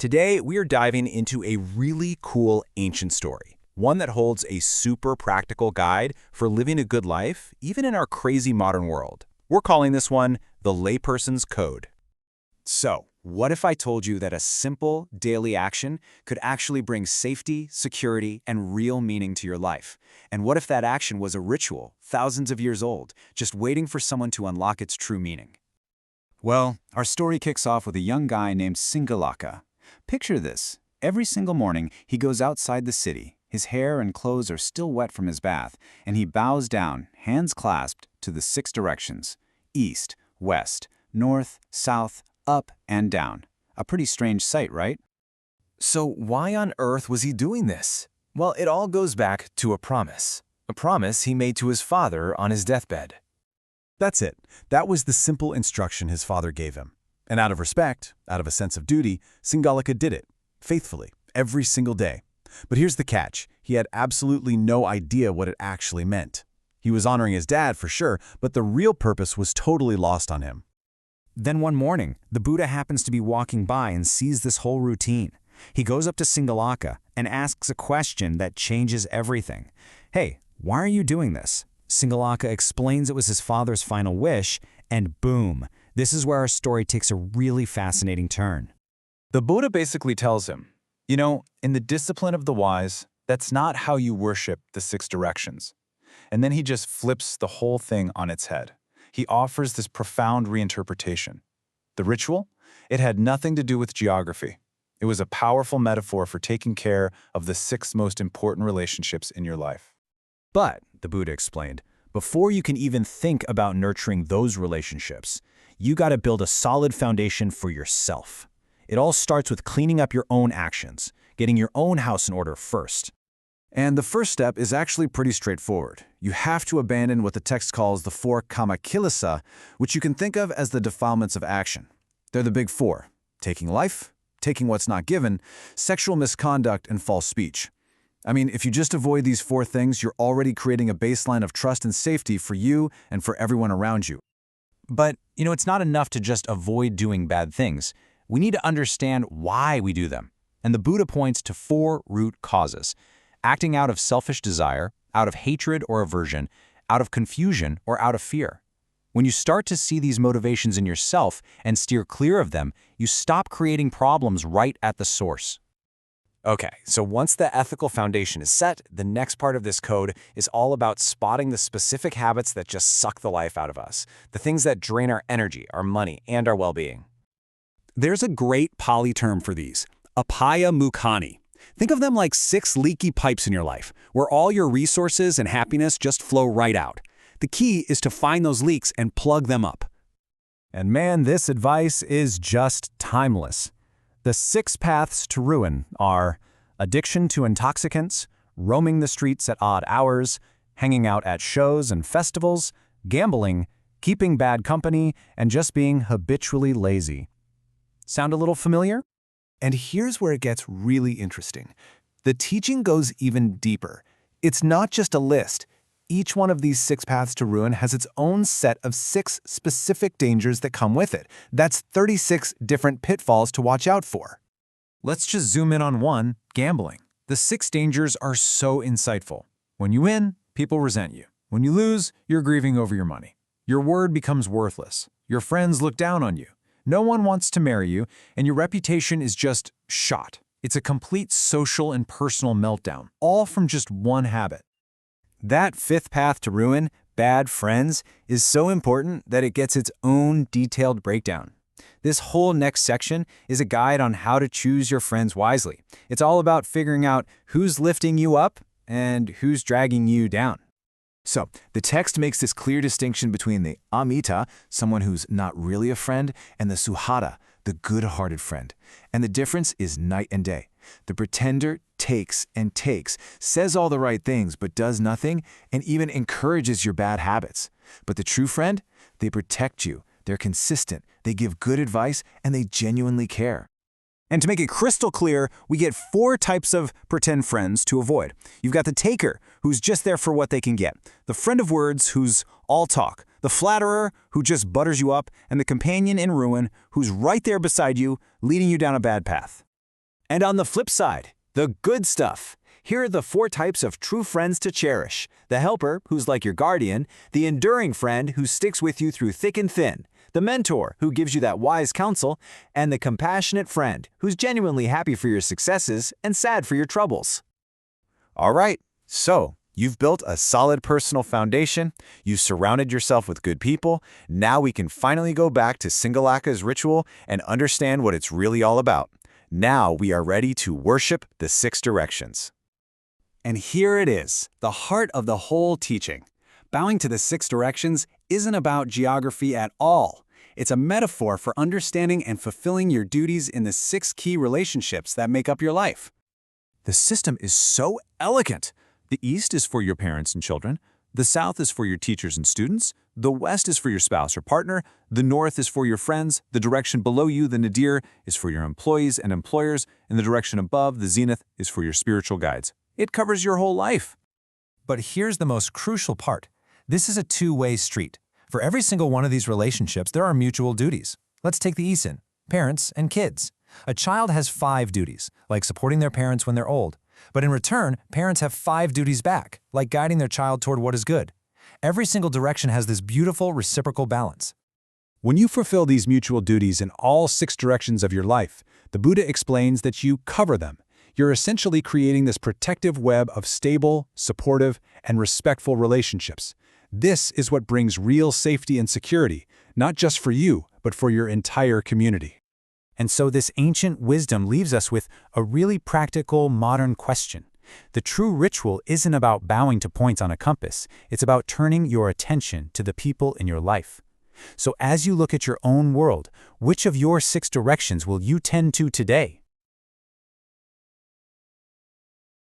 Today, we are diving into a really cool ancient story, one that holds a super practical guide for living a good life, even in our crazy modern world. We're calling this one the Layperson's Code. So, what if I told you that a simple daily action could actually bring safety, security, and real meaning to your life? And what if that action was a ritual, thousands of years old, just waiting for someone to unlock its true meaning? Well, our story kicks off with a young guy named Siṅgāla. Picture this. Every single morning, he goes outside the city. His hair and clothes are still wet from his bath, and he bows down, hands clasped, to the 6 directions: east, west, north, south, up, and down. A pretty strange sight, right? So why on earth was he doing this? Well, it all goes back to a promise he made to his father on his deathbed. That's it. That was the simple instruction his father gave him. And out of respect, out of a sense of duty, Siṅgāla did it, faithfully, every single day. But here's the catch. He had absolutely no idea what it actually meant. He was honoring his dad for sure, but the real purpose was totally lost on him. Then one morning, the Buddha happens to be walking by and sees this whole routine. He goes up to Siṅgāla and asks a question that changes everything. Hey, why are you doing this? Siṅgāla explains it was his father's final wish, and boom, this is where our story takes a really fascinating turn. The Buddha basically tells him, in the discipline of the wise, that's not how you worship the 6 directions. And then he just flips the whole thing on its head. He offers this profound reinterpretation. The ritual? It had nothing to do with geography. It was a powerful metaphor for taking care of the 6 most important relationships in your life. But, the Buddha explained, before you can even think about nurturing those relationships, you got to build a solid foundation for yourself. It all starts with cleaning up your own actions, getting your own house in order first. And the first step is actually pretty straightforward. You have to abandon what the text calls the 4 kamakilasa, which you can think of as the defilements of action. They're the big 4: taking life, taking what's not given, sexual misconduct, and false speech. I mean, if you just avoid these 4 things, you're already creating a baseline of trust and safety for you and for everyone around you. But, it's not enough to just avoid doing bad things. We need to understand why we do them. And the Buddha points to 4 root causes: acting out of selfish desire, out of hatred or aversion, out of confusion, or out of fear. When you start to see these motivations in yourself and steer clear of them, you stop creating problems right at the source. Okay, so once the ethical foundation is set, the next part of this code is all about spotting the specific habits that just suck the life out of us, the things that drain our energy, our money, and our well-being. There's a great Pali term for these: apaya mukhani. Think of them like 6 leaky pipes in your life, where all your resources and happiness just flow right out. The key is to find those leaks and plug them up. And man, this advice is just timeless. The 6 paths to ruin are addiction to intoxicants, roaming the streets at odd hours, hanging out at shows and festivals, gambling, keeping bad company, and just being habitually lazy. Sound a little familiar? And here's where it gets really interesting. The teaching goes even deeper. It's not just a list. Each one of these 6 paths to ruin has its own set of 6 specific dangers that come with it. That's 36 different pitfalls to watch out for. Let's just zoom in on one: gambling. The 6 dangers are so insightful. When you win, people resent you. When you lose, you're grieving over your money. Your word becomes worthless. Your friends look down on you. No one wants to marry you, and your reputation is just shot. It's a complete social and personal meltdown, all from just one habit. That 5th path to ruin, bad friends, is so important that it gets its own detailed breakdown. This whole next section is a guide on how to choose your friends wisely. It's all about figuring out who's lifting you up and who's dragging you down. So, the text makes this clear distinction between the mettā, someone who's not really a friend, and the suhata, the good-hearted friend. And the difference is night and day. The pretender takes and takes, says all the right things but does nothing, and even encourages your bad habits. But the true friend, they protect you, they're consistent, they give good advice, and they genuinely care. And to make it crystal clear, we get 4 types of pretend friends to avoid. You've got the taker, who's just there for what they can get; the friend of words, who's all talk; the flatterer, who just butters you up; and the companion in ruin, who's right there beside you, leading you down a bad path. And on the flip side, the good stuff. Here are the 4 types of true friends to cherish. The helper, who's like your guardian, the enduring friend who sticks with you through thick and thin, the mentor who gives you that wise counsel, and the compassionate friend who's genuinely happy for your successes and sad for your troubles. All right, so you've built a solid personal foundation, you've surrounded yourself with good people, now we can finally go back to Siṅgāla's ritual and understand what it's really all about. Now we are ready to worship the 6 directions. And here it is, the heart of the whole teaching. Bowing to the 6 directions isn't about geography at all. It's a metaphor for understanding and fulfilling your duties in the 6 key relationships that make up your life. The system is so elegant. The East is for your parents and children, the South is for your teachers and students, the West is for your spouse or partner, the North is for your friends, the direction below you, the nadir, is for your employees and employers, and the direction above, the zenith, is for your spiritual guides. It covers your whole life. But here's the most crucial part. This is a two-way street. For every single one of these relationships, there are mutual duties. Let's take the Isin, parents and kids. A child has 5 duties, like supporting their parents when they're old. But in return, parents have 5 duties back, like guiding their child toward what is good. Every single direction has this beautiful reciprocal balance. When you fulfill these mutual duties in all 6 directions of your life, the Buddha explains that you cover them. You're essentially creating this protective web of stable, supportive, and respectful relationships. This is what brings real safety and security, not just for you, but for your entire community. And so this ancient wisdom leaves us with a really practical, modern question. The true ritual isn't about bowing to points on a compass. It's about turning your attention to the people in your life. So as you look at your own world, which of your 6 directions will you tend to today?